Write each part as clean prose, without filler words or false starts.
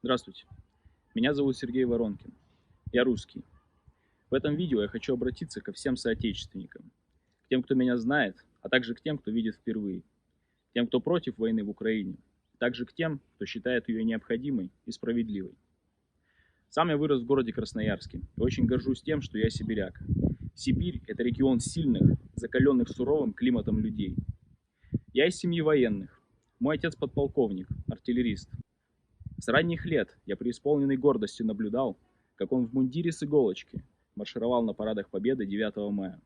Здравствуйте, меня зовут Сергей Воронкин. Я русский. В этом видео я хочу обратиться ко всем соотечественникам, к тем, кто меня знает, а также к тем, кто видит впервые, к тем, кто против войны в Украине, а также к тем, кто считает ее необходимой и справедливой. Сам я вырос в городе Красноярске и очень горжусь тем, что я сибиряк. Сибирь– это регион сильных, закаленных суровым климатом людей. Я из семьи военных. Мой отец подполковник, артиллерист. С ранних лет я преисполненный гордости наблюдал, как он в мундире с иголочки маршировал на парадах Победы 9 мая.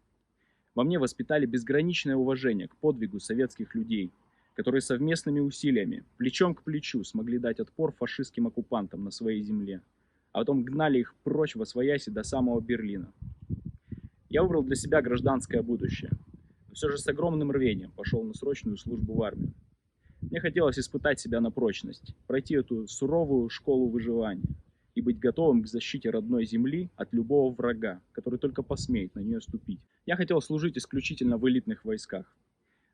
Во мне воспитали безграничное уважение к подвигу советских людей, которые совместными усилиями, плечом к плечу, смогли дать отпор фашистским оккупантам на своей земле, а потом гнали их прочь восвояси до самого Берлина. Я выбрал для себя гражданское будущее, но все же с огромным рвением пошел на срочную службу в армию. Мне хотелось испытать себя на прочность, пройти эту суровую школу выживания и быть готовым к защите родной земли от любого врага, который только посмеет на нее ступить. Я хотел служить исключительно в элитных войсках.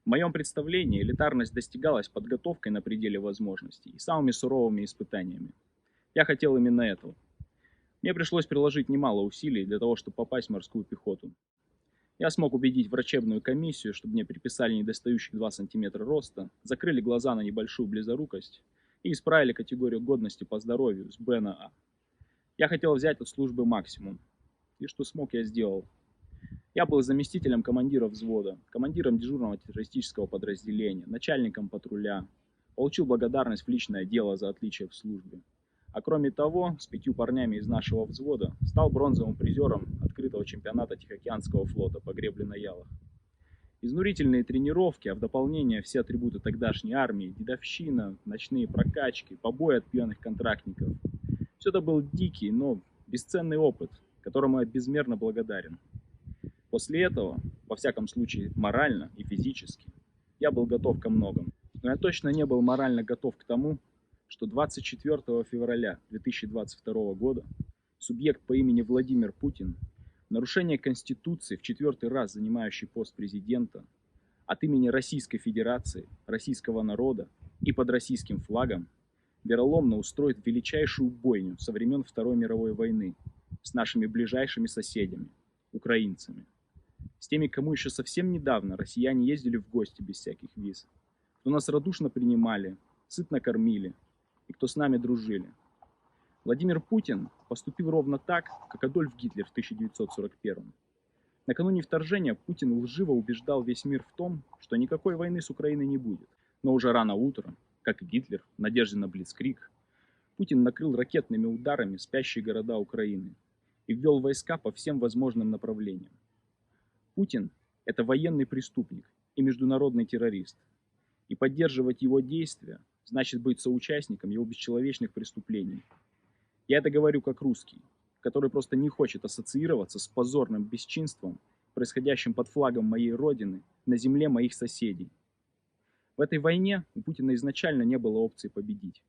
В моем представлении элитарность достигалась подготовкой на пределе возможностей и самыми суровыми испытаниями. Я хотел именно этого. Мне пришлось приложить немало усилий для того, чтобы попасть в морскую пехоту. Я смог убедить врачебную комиссию, чтобы мне приписали недостающих 2 сантиметра роста, закрыли глаза на небольшую близорукость и исправили категорию годности по здоровью с Б на А. Я хотел взять от службы максимум. И что смог, я сделал. Я был заместителем командира взвода, командиром дежурного террористического подразделения, начальником патруля. Получил благодарность в личное дело за отличие в службе. А кроме того, с 5 парнями из нашего взвода стал бронзовым призером открытого чемпионата Тихоокеанского флота по гребле на ялах. Изнурительные тренировки, а в дополнение все атрибуты тогдашней армии, дедовщина, ночные прокачки, побои от пьяных контрактников. Все это был дикий, но бесценный опыт, которому я безмерно благодарен. После этого, во всяком случае морально и физически, я был готов ко многому. Но я точно не был морально готов к тому, что 24 февраля 2022 года субъект по имени Владимир Путин в нарушение Конституции, в 4-й раз занимающий пост президента, от имени Российской Федерации, российского народа и под российским флагом вероломно устроит величайшую бойню со времен Второй мировой войны с нашими ближайшими соседями, украинцами. С теми, кому еще совсем недавно россияне ездили в гости без всяких виз, кто нас радушно принимали, сытно кормили, и кто с нами дружили. Владимир Путин поступил ровно так, как Адольф Гитлер в 1941. Накануне вторжения Путин лживо убеждал весь мир в том, что никакой войны с Украиной не будет. Но уже рано утром, как и Гитлер, в надежде на блицкриг, Путин накрыл ракетными ударами спящие города Украины и ввел войска по всем возможным направлениям. Путин – это военный преступник и международный террорист, и поддерживать его действия значит быть соучастником его бесчеловечных преступлений. Я это говорю как русский, который просто не хочет ассоциироваться с позорным бесчинством, происходящим под флагом моей родины, на земле моих соседей. В этой войне у Путина изначально не было опции победить,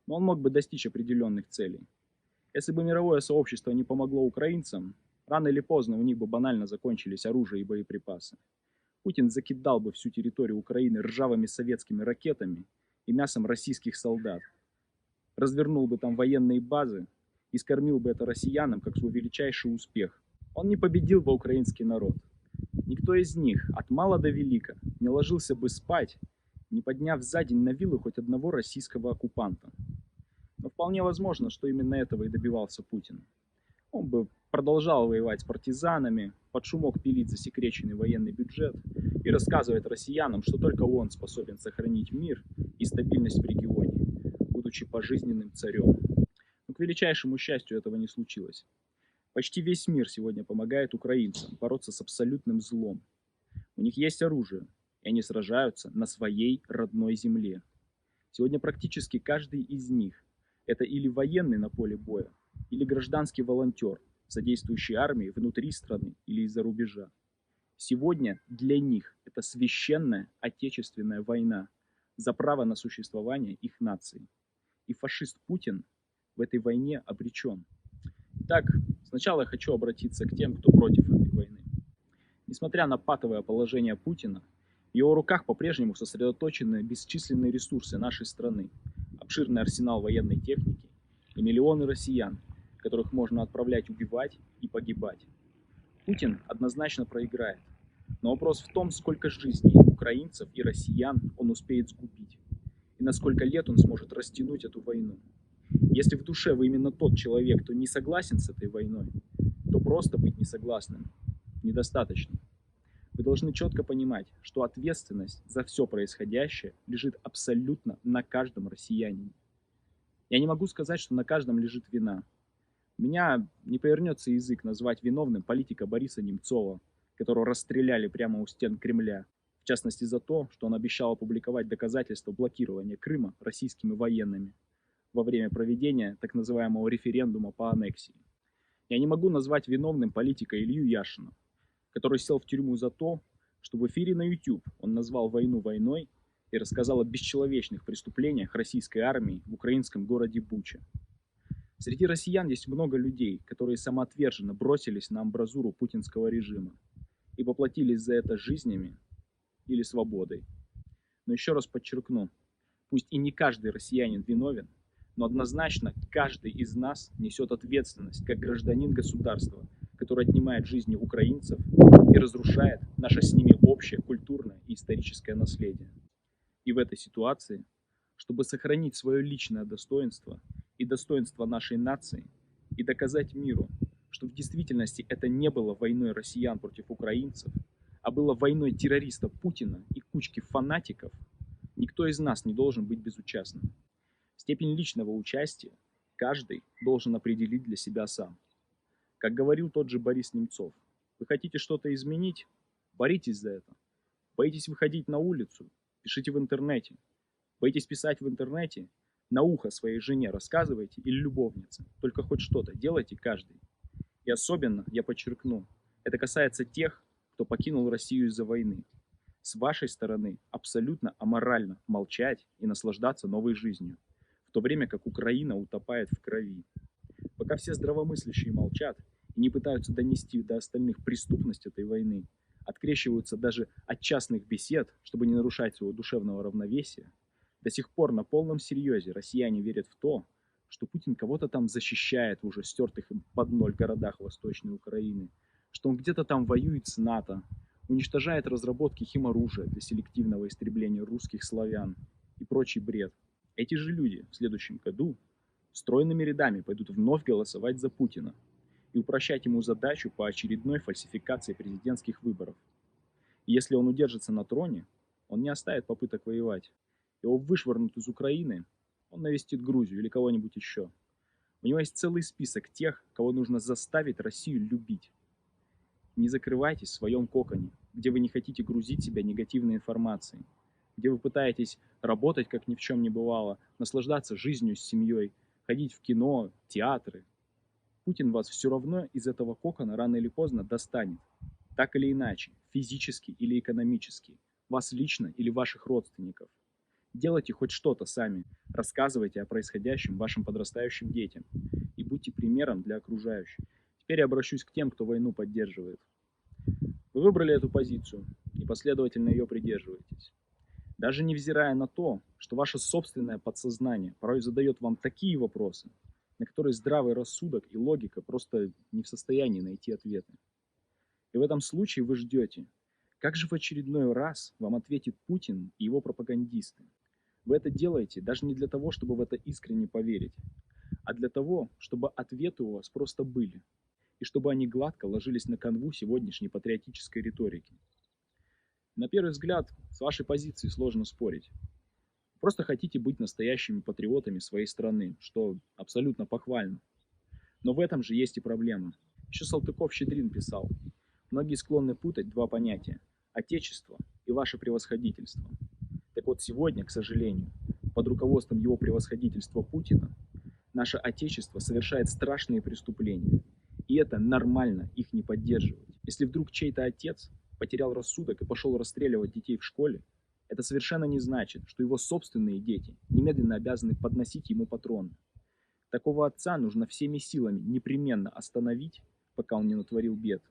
но он мог бы достичь определенных целей. Если бы мировое сообщество не помогло украинцам, рано или поздно у них бы банально закончились оружие и боеприпасы. Путин закидал бы всю территорию Украины ржавыми советскими ракетами и мясом российских солдат, развернул бы там военные базы и скормил бы это россиянам как свой величайший успех. Он не победил бы украинский народ. Никто из них, от мала до велика, не ложился бы спать, не подняв за день на виллу хоть одного российского оккупанта. Но вполне возможно, что именно этого и добивался Путин. Он бы продолжал воевать с партизанами, под шумок пилить засекреченный военный бюджет и рассказывать россиянам, что только он способен сохранить мир и стабильность в регионе, будучи пожизненным царем. Но, к величайшему счастью, этого не случилось. Почти весь мир сегодня помогает украинцам бороться с абсолютным злом. У них есть оружие, и они сражаются на своей родной земле. Сегодня практически каждый из них – это или военный на поле боя, или гражданский волонтер, содействующий армии внутри страны или из-за рубежа. Сегодня для них это священная отечественная война за право на существование их нации. И фашист Путин в этой войне обречен. Итак, сначала я хочу обратиться к тем, кто против этой войны. Несмотря на патовое положение Путина, в его руках по-прежнему сосредоточены бесчисленные ресурсы нашей страны, обширный арсенал военной техники и миллионы россиян, которых можно отправлять убивать и погибать. Путин однозначно проиграет. Но вопрос в том, сколько жизней украинцев и россиян он успеет сгубить, и на сколько лет он сможет растянуть эту войну. Если в душе вы именно тот человек, кто не согласен с этой войной, то просто быть несогласным недостаточно. Вы должны четко понимать, что ответственность за все происходящее лежит абсолютно на каждом россиянине. Я не могу сказать, что на каждом лежит вина. У меня не повернется язык назвать виновным политика Бориса Немцова, которого расстреляли прямо у стен Кремля, в частности за то, что он обещал опубликовать доказательства блокирования Крыма российскими военными во время проведения так называемого референдума по аннексии. Я не могу назвать виновным политика Илью Яшина, который сел в тюрьму за то, что в эфире на YouTube он назвал войну войной и рассказал о бесчеловечных преступлениях российской армии в украинском городе Буча. Среди россиян есть много людей, которые самоотверженно бросились на амбразуру путинского режима и поплатились за это жизнями или свободой. Но еще раз подчеркну, пусть и не каждый россиянин виновен, но однозначно каждый из нас несет ответственность как гражданин государства, который отнимает жизни украинцев и разрушает наше с ними общее культурное и историческое наследие. И в этой ситуации, чтобы сохранить свое личное достоинство и достоинство нашей нации и доказать миру, что в действительности это не было войной россиян против украинцев, а было войной террориста Путина и кучки фанатиков, никто из нас не должен быть безучастным. Степень личного участия каждый должен определить для себя сам. Как говорил тот же Борис Немцов, вы хотите что-то изменить? Боритесь за это. Боитесь выходить на улицу? Пишите в интернете. Боитесь писать в интернете? На ухо своей жене рассказывайте или любовнице. Только хоть что-то делайте каждый. И особенно, я подчеркну, это касается тех, кто покинул Россию из-за войны. С вашей стороны абсолютно аморально молчать и наслаждаться новой жизнью, в то время как Украина утопает в крови. Пока все здравомыслящие молчат и не пытаются донести до остальных преступность этой войны, открещиваются даже от частных бесед, чтобы не нарушать своего душевного равновесия, до сих пор на полном серьезе россияне верят в то, что Путин кого-то там защищает в уже стертых им под ноль городах Восточной Украины, что он где-то там воюет с НАТО, уничтожает разработки химоружия для селективного истребления русских славян и прочий бред. Эти же люди в следующем году стройными рядами пойдут вновь голосовать за Путина и упрощать ему задачу по очередной фальсификации президентских выборов. И если он удержится на троне, он не оставит попыток воевать. Его вышвырнут из Украины, он навестит Грузию или кого-нибудь еще. У него есть целый список тех, кого нужно заставить Россию любить. Не закрывайтесь в своем коконе, где вы не хотите грузить себя негативной информацией, где вы пытаетесь работать, как ни в чем не бывало, наслаждаться жизнью с семьей, ходить в кино, театры. Путин вас все равно из этого кокона рано или поздно достанет. Так или иначе, физически или экономически, вас лично или ваших родственников. Делайте хоть что-то сами, рассказывайте о происходящем вашим подрастающим детям и будьте примером для окружающих. Теперь я обращусь к тем, кто войну поддерживает. Вы выбрали эту позицию и последовательно ее придерживаетесь. Даже невзирая на то, что ваше собственное подсознание порой задает вам такие вопросы, на которые здравый рассудок и логика просто не в состоянии найти ответы. И в этом случае вы ждете, как же в очередной раз вам ответит Путин и его пропагандисты. Вы это делаете даже не для того, чтобы в это искренне поверить, а для того, чтобы ответы у вас просто были, и чтобы они гладко ложились на канву сегодняшней патриотической риторики. На первый взгляд, с вашей позицией сложно спорить. Вы просто хотите быть настоящими патриотами своей страны, что абсолютно похвально. Но в этом же есть и проблема. Еще Салтыков-Щедрин писал: многие склонны путать два понятия – отечество и ваше превосходительство. Так вот сегодня, к сожалению, под руководством его превосходительства Путина, наше отечество совершает страшные преступления. И это нормально их не поддерживать. Если вдруг чей-то отец потерял рассудок и пошел расстреливать детей в школе, это совершенно не значит, что его собственные дети немедленно обязаны подносить ему патроны. Такого отца нужно всеми силами непременно остановить, пока он не натворил бед.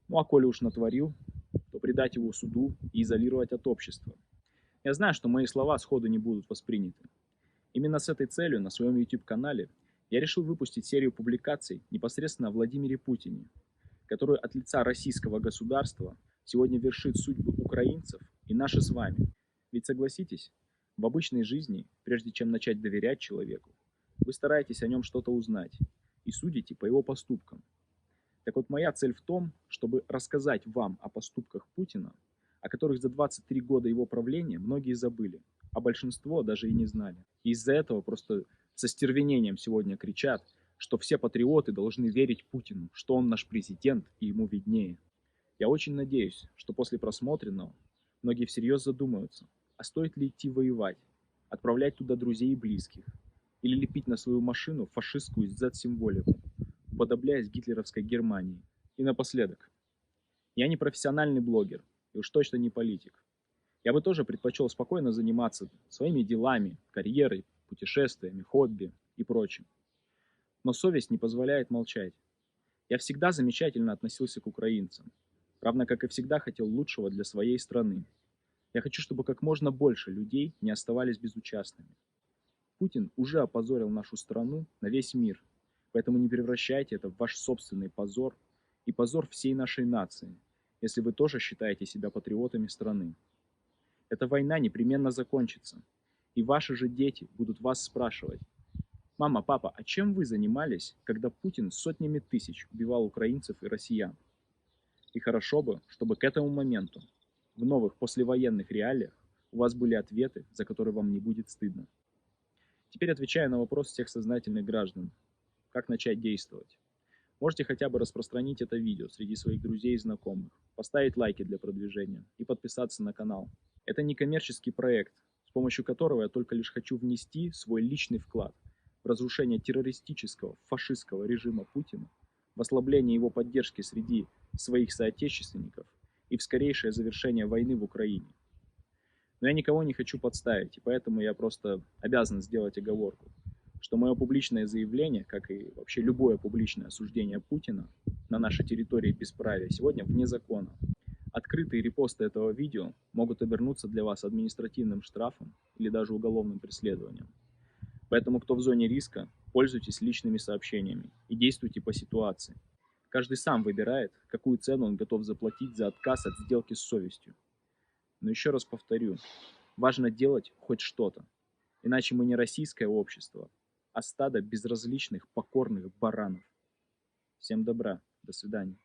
Ну а коли уж натворил, то предать его суду и изолировать от общества. Я знаю, что мои слова сходу не будут восприняты. Именно с этой целью на своем YouTube-канале я решил выпустить серию публикаций непосредственно о Владимире Путине, который от лица российского государства сегодня вершит судьбы украинцев и наши с вами. Ведь согласитесь, в обычной жизни, прежде чем начать доверять человеку, вы стараетесь о нем что-то узнать и судите по его поступкам. Так вот, моя цель в том, чтобы рассказать вам о поступках Путина, о которых за 23 года его правления многие забыли, а большинство даже и не знали. И из-за этого просто со стервенением сегодня кричат, что все патриоты должны верить Путину, что он наш президент и ему виднее. Я очень надеюсь, что после просмотренного многие всерьез задумаются, а стоит ли идти воевать, отправлять туда друзей и близких, или лепить на свою машину фашистскую Z-символику, уподобляясь гитлеровской Германии. И напоследок, я не профессиональный блогер, и уж точно не политик. Я бы тоже предпочел спокойно заниматься своими делами, карьерой, путешествиями, хобби и прочим. Но совесть не позволяет молчать. Я всегда замечательно относился к украинцам, равно как и всегда хотел лучшего для своей страны. Я хочу, чтобы как можно больше людей не оставались безучастными. Путин уже опозорил нашу страну на весь мир, поэтому не превращайте это в ваш собственный позор и позор всей нашей нации, если вы тоже считаете себя патриотами страны. Эта война непременно закончится, и ваши же дети будут вас спрашивать: «Мама, папа, а чем вы занимались, когда Путин сотнями тысяч убивал украинцев и россиян?» И хорошо бы, чтобы к этому моменту, в новых послевоенных реалиях, у вас были ответы, за которые вам не будет стыдно. Теперь отвечая на вопрос всех сознательных граждан, как начать действовать. Можете хотя бы распространить это видео среди своих друзей и знакомых, поставить лайки для продвижения и подписаться на канал. Это не коммерческий проект, с помощью которого я только лишь хочу внести свой личный вклад в разрушение террористического, фашистского режима Путина, в ослабление его поддержки среди своих соотечественников и в скорейшее завершение войны в Украине. Но я никого не хочу подставить, и поэтому я просто обязан сделать оговорку, что мое публичное заявление, как и вообще любое публичное осуждение Путина на нашей территории бесправия, сегодня вне закона. Открытые репосты этого видео могут обернуться для вас административным штрафом или даже уголовным преследованием. Поэтому, кто в зоне риска, пользуйтесь личными сообщениями и действуйте по ситуации. Каждый сам выбирает, какую цену он готов заплатить за отказ от сделки с совестью. Но еще раз повторю, важно делать хоть что-то, иначе мы не российское общество, а стадо безразличных покорных баранов. Всем добра, до свидания.